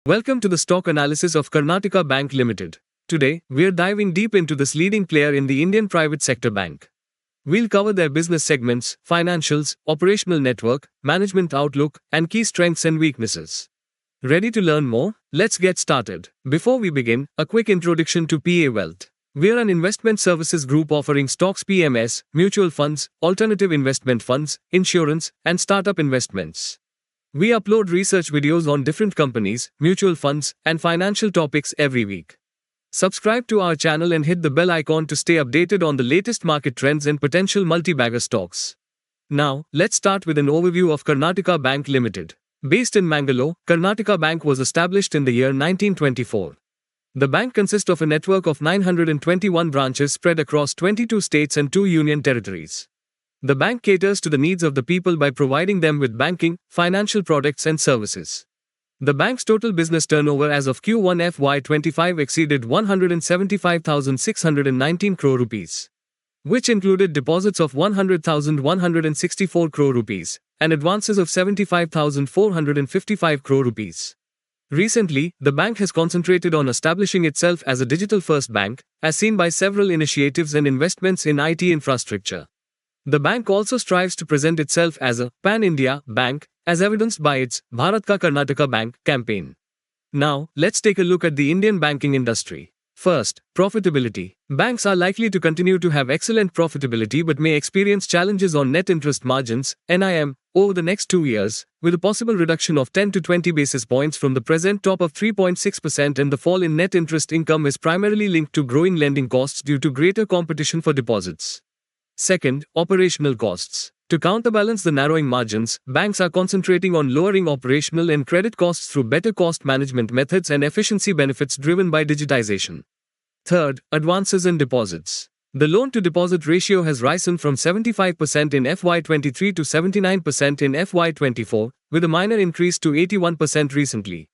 Welcome to the stock analysis of Karnataka Bank Limited. Today, we're diving deep into this leading player in the Indian private sector bank. We'll cover their business segments, financials, operational network, management outlook, and key strengths and weaknesses. Ready to learn more? Let's get started. Before we begin, a quick introduction to PA Wealth. We're an investment services group offering stocks, PMS, mutual funds, alternative investment funds, insurance, and startup investments. We upload research videos on different companies, mutual funds, and financial topics every week. Subscribe to our channel and hit the bell icon to stay updated on the latest market trends and potential multi-bagger stocks. Now, let's start with an overview of Karnataka Bank Limited. Based in Mangalore, Karnataka Bank was established in the year 1924. The bank consists of a network of 921 branches spread across 22 states and 2 union territories. The bank caters to the needs of the people by providing them with banking, financial products and services. The bank's total business turnover as of Q1 FY25 exceeded 175,619 crore rupees, which included deposits of 100,164 crore rupees and advances of 75,455 crore rupees. Recently, the bank has concentrated on establishing itself as a digital-first bank, as seen by several initiatives and investments in IT infrastructure. The bank also strives to present itself as a pan-India bank, as evidenced by its Bharat Ka Karnataka Bank campaign. Now, let's take a look at the Indian banking industry. First, profitability. Banks are likely to continue to have excellent profitability but may experience challenges on net interest margins, NIM, over the next 2 years, with a possible reduction of 10 to 20 basis points from the present top of 3.6%, and the fall in net interest income is primarily linked to growing lending costs due to greater competition for deposits. Second, operational costs. To counterbalance the narrowing margins, banks are concentrating on lowering operational and credit costs through better cost management methods and efficiency benefits driven by digitization. Third, advances and deposits. The loan-to-deposit ratio has risen from 75% in FY23 to 79% in FY24, with a minor increase to 81% recently.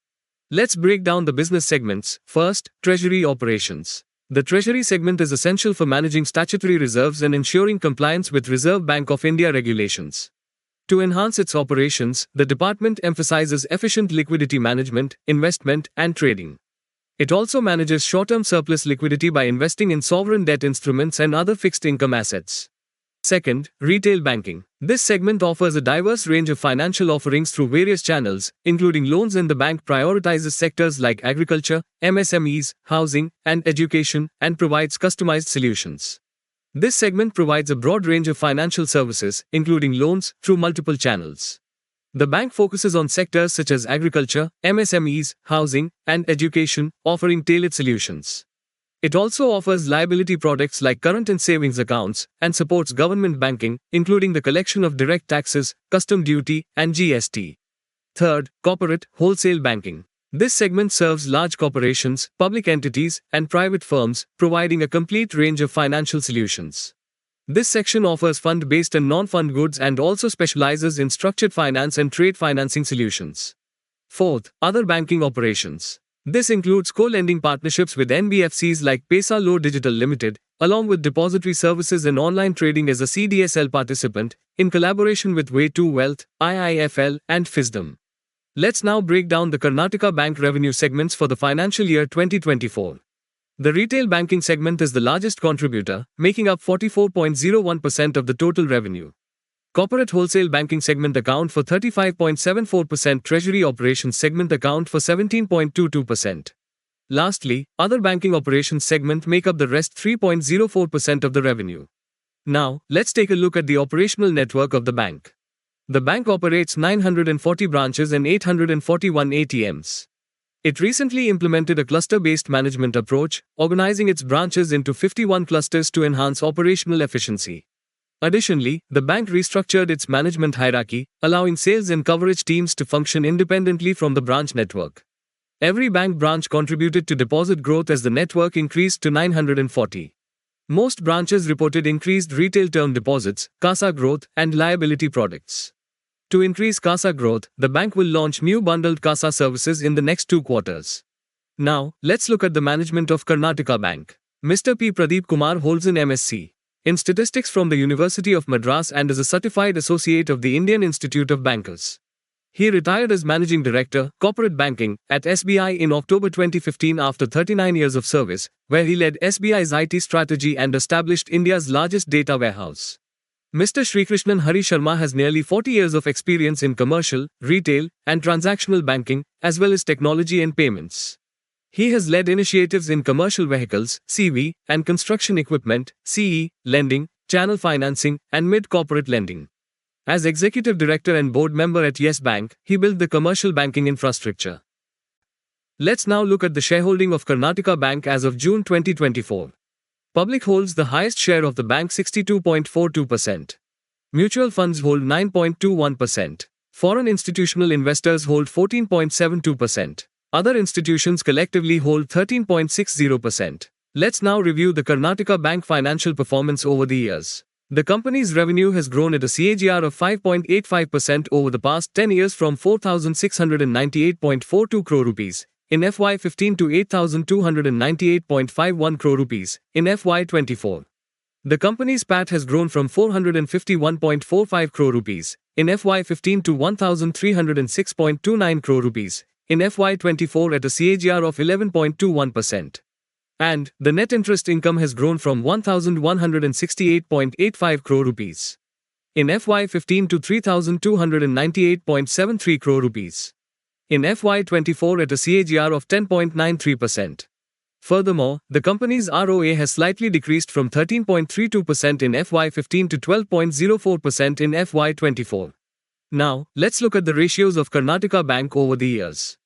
Let's break down the business segments. First, treasury operations. The treasury segment is essential for managing statutory reserves and ensuring compliance with Reserve Bank of India regulations. To enhance its operations, the department emphasizes efficient liquidity management, investment, and trading. It also manages short-term surplus liquidity by investing in sovereign debt instruments and other fixed income assets. Second, retail banking. This segment offers a diverse range of financial offerings through various channels, including loans, and the bank prioritizes sectors like agriculture, MSMEs, housing, and education, and provides customized solutions. This segment provides a broad range of financial services, including loans, through multiple channels. The bank focuses on sectors such as agriculture, MSMEs, housing, and education, offering tailored solutions. It also offers liability products like current and savings accounts, and supports government banking, including the collection of direct taxes, custom duty, and GST. Third, corporate, wholesale banking. This segment serves large corporations, public entities, and private firms, providing a complete range of financial solutions. This section offers fund-based and non-fund goods and also specializes in structured finance and trade financing solutions. Fourth, other banking operations. This includes co-lending partnerships with NBFCs like Pesa Low Digital Limited, along with depository services and online trading as a CDSL participant, in collaboration with Way2 Wealth, IIFL, and FISDM. Let's now break down the Karnataka Bank revenue segments for the financial year 2024. The retail banking segment is the largest contributor, making up 44.01% of the total revenue. Corporate wholesale banking segment account for 35.74%, treasury operations segment account for 17.22%. Lastly, other banking operations segment make up the rest 3.04% of the revenue. Now, let's take a look at the operational network of the bank. The bank operates 940 branches and 841 ATMs. It recently implemented a cluster-based management approach, organizing its branches into 51 clusters to enhance operational efficiency. Additionally, the bank restructured its management hierarchy, allowing sales and coverage teams to function independently from the branch network. Every bank branch contributed to deposit growth as the network increased to 940. Most branches reported increased retail term deposits, CASA growth, and liability products. To increase CASA growth, the bank will launch new bundled CASA services in the next 2 quarters. Now, let's look at the management of Karnataka Bank. Mr. P. Pradeep Kumar holds an MSc in Statistics from the University of Madras and is a certified associate of the Indian Institute of Bankers. He retired as Managing Director, Corporate Banking, at SBI in October 2015 after 39 years of service, where he led SBI's IT strategy and established India's largest data warehouse. Mr. Srikrishnan Hari Sharma has nearly 40 years of experience in commercial, retail, and transactional banking, as well as technology and payments. He has led initiatives in commercial vehicles, CV, and construction equipment, CE, lending, channel financing, and mid-corporate lending. As executive director and board member at Yes Bank, he built the commercial banking infrastructure. Let's now look at the shareholding of Karnataka Bank as of June 2024. Public holds the highest share of the bank, 62.42%. Mutual funds hold 9.21%. Foreign institutional investors hold 14.72%. Other institutions collectively hold 13.60%. Let's now review the Karnataka Bank financial performance over the years. The company's revenue has grown at a CAGR of 5.85% over the past 10 years from 4,698.42 crore rupees in FY15 to 8,298.51 crore rupees in FY24. The company's PAT has grown from 451.45 crore rupees in FY15 to 1,306.29 crore rupees in FY24 at a CAGR of 11.21%. And the net interest income has grown from 1,168.85 crore rupees in FY15 to 3,298.73 crore rupees in FY24 at a CAGR of 10.93%. Furthermore, the company's ROA has slightly decreased from 13.32% in FY15 to 12.04% in FY24. Now, let's look at the ratios of Karnataka Bank over the years.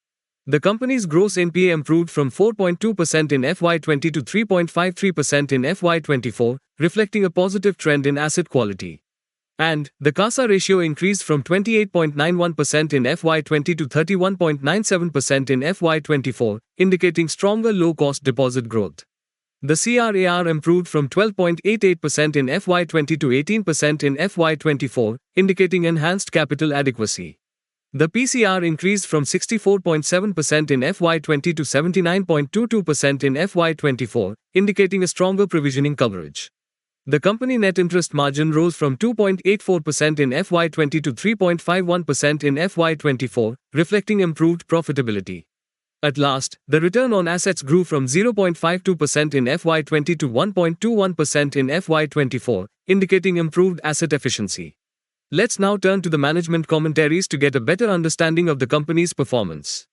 The company's gross NPA improved from 4.2% in FY20 to 3.53% in FY24, reflecting a positive trend in asset quality. And the CASA ratio increased from 28.91% in FY20 to 31.97% in FY24, indicating stronger low-cost deposit growth. The CRAR improved from 12.88% in FY20 to 18% in FY24, indicating enhanced capital adequacy. The PCR increased from 64.7% in FY20 to 79.22% in FY24, indicating a stronger provisioning coverage. The company net interest margin rose from 2.84% in FY20 to 3.51% in FY24, reflecting improved profitability. At last, the return on assets grew from 0.52% in FY20 to 1.21% in FY24, indicating improved asset efficiency. Let's now turn to the management commentaries to get a better understanding of the company's performance.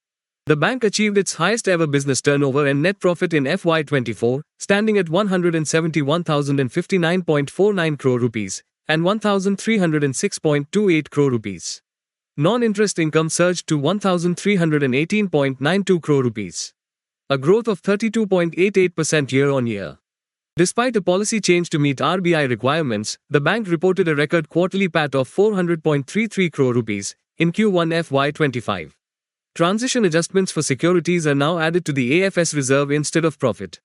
The bank achieved its highest ever business turnover and net profit in FY24, standing at 171,059.49 crore rupees and 1,306.28 crore rupees. Non-interest income surged to 1,318.92 crore rupees, a growth of 32.88% year-on-year. Despite a policy change to meet RBI requirements, the bank reported a record quarterly PAT of 400.33 crore rupees in Q1 FY25. Transition adjustments for securities are now added to the AFS reserve instead of profit.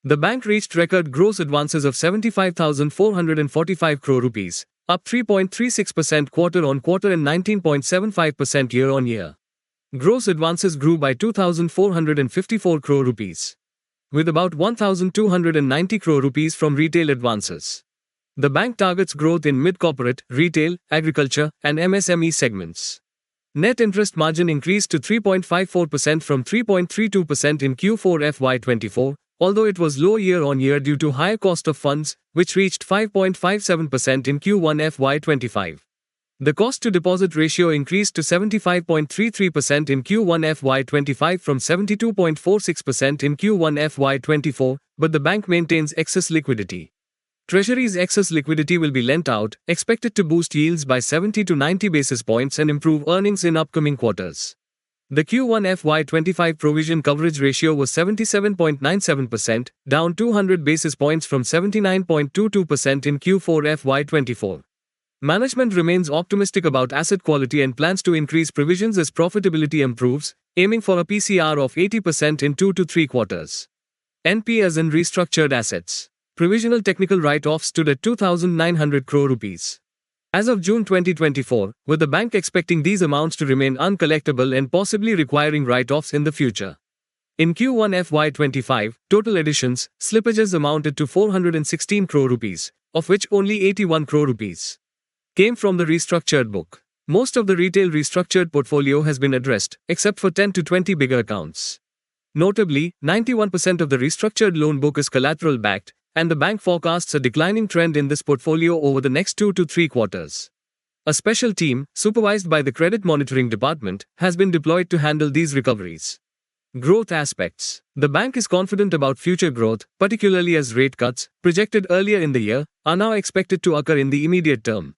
The bank reached record gross advances of 75,445 crore rupees, up 3.36% quarter-on-quarter and 19.75% year-on-year. Gross advances grew by 2,454 crore rupees, with about 1,290 crore rupees from retail advances. The bank targets growth in mid-corporate, retail, agriculture, and MSME segments. Net interest margin increased to 3.54% from 3.32% in Q4 FY24, although it was low year-on-year due to higher cost of funds, which reached 5.57% in Q1 FY25. The cost-to-deposit ratio increased to 75.33% in Q1 FY25 from 72.46% in Q1 FY24, but the bank maintains excess liquidity. Treasury's excess liquidity will be lent out, expected to boost yields by 70 to 90 basis points and improve earnings in upcoming quarters. The Q1 FY25 provision coverage ratio was 77.97%, down 200 basis points from 79.22% in Q4 FY24. Management remains optimistic about asset quality and plans to increase provisions as profitability improves, aiming for a PCR of 80% in 2 to 3 quarters. NP as in restructured assets. Provisional technical write-offs stood at 2,900 crore rupees as of June 2024, with the bank expecting these amounts to remain uncollectible and possibly requiring write-offs in the future. In Q1 FY25, total additions, slippages amounted to 416 crore rupees, of which only 81 crore rupees came from the restructured book. Most of the retail restructured portfolio has been addressed, except for 10 to 20 bigger accounts. Notably, 91% of the restructured loan book is collateral backed, and the bank forecasts a declining trend in this portfolio over the next 2 to 3 quarters. A special team, supervised by the Credit Monitoring Department, has been deployed to handle these recoveries. Growth aspects. The bank is confident about future growth, particularly as rate cuts, projected earlier in the year, are now expected to occur in the immediate term.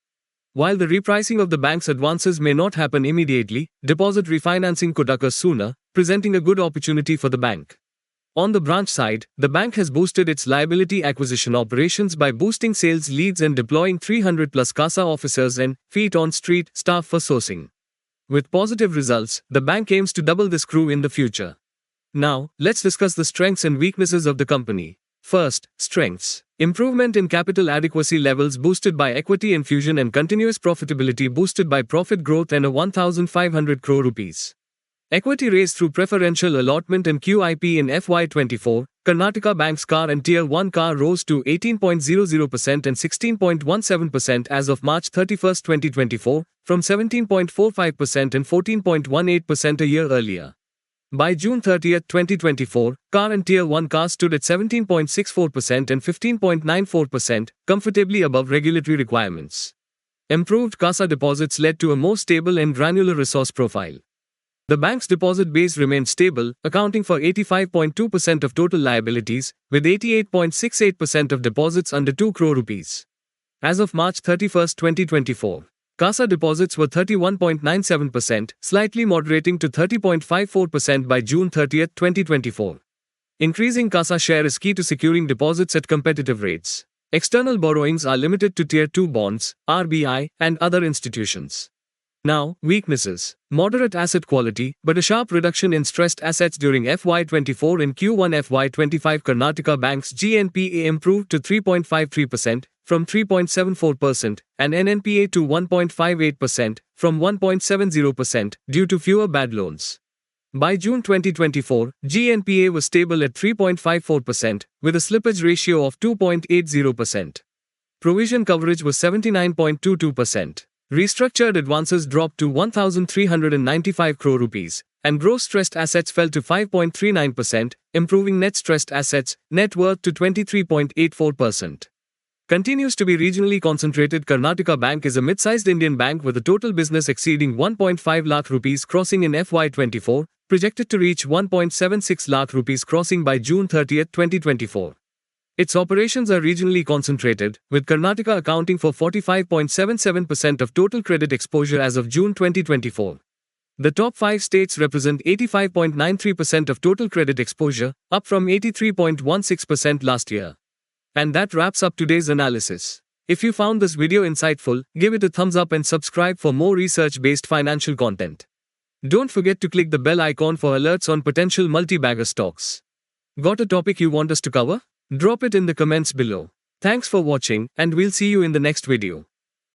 While the repricing of the bank's advances may not happen immediately, deposit refinancing could occur sooner, presenting a good opportunity for the bank. On the branch side, the bank has boosted its liability acquisition operations by boosting sales leads and deploying 300 plus CASA officers and feet on street staff for sourcing. With positive results, the bank aims to double this crew in the future. Now, let's discuss the strengths and weaknesses of the company. First, strengths. Improvement in capital adequacy levels boosted by equity infusion and continuous profitability boosted by profit growth and a 1,500 crore rupees equity raise through preferential allotment and QIP in FY24. Karnataka Bank's CAR and Tier 1 CAR rose to 18.00% and 16.17% as of March 31, 2024, from 17.45% and 14.18% a year earlier. By June 30, 2024, CAR and Tier 1 CAR stood at 17.64% and 15.94%, comfortably above regulatory requirements. Improved CASA deposits led to a more stable and granular resource profile. The bank's deposit base remained stable, accounting for 85.2% of total liabilities, with 88.68% of deposits under 2 crore rupees. As of March 31, 2024, CASA deposits were 31.97%, slightly moderating to 30.54% by June 30, 2024. Increasing CASA share is key to securing deposits at competitive rates. External borrowings are limited to Tier 2 bonds, RBI, and other institutions. Now, weaknesses. Moderate asset quality, but a sharp reduction in stressed assets during FY24 and Q1 FY25. Karnataka Bank's GNPA improved to 3.53%, from 3.74%, and NNPA to 1.58%, from 1.70%, due to fewer bad loans. By June 2024, GNPA was stable at 3.54%, with a slippage ratio of 2.80%. Provision coverage was 79.22%. Restructured advances dropped to 1,395 crore rupees, and gross stressed assets fell to 5.39%, improving net stressed assets, net worth to 23.84%. Continues to be regionally concentrated. Karnataka Bank is a mid-sized Indian bank with a total business exceeding 1.5 lakh rupees crossing in FY24, projected to reach 1.76 lakh rupees crossing by June 30, 2024. Its operations are regionally concentrated, with Karnataka accounting for 45.77% of total credit exposure as of June 2024. The top 5 states represent 85.93% of total credit exposure, up from 83.16% last year. And that wraps up today's analysis. If you found this video insightful, give it a thumbs up and subscribe for more research-based financial content. Don't forget to click the bell icon for alerts on potential multi-bagger stocks. Got a topic you want us to cover? Drop it in the comments below. Thanks for watching, and we'll see you in the next video.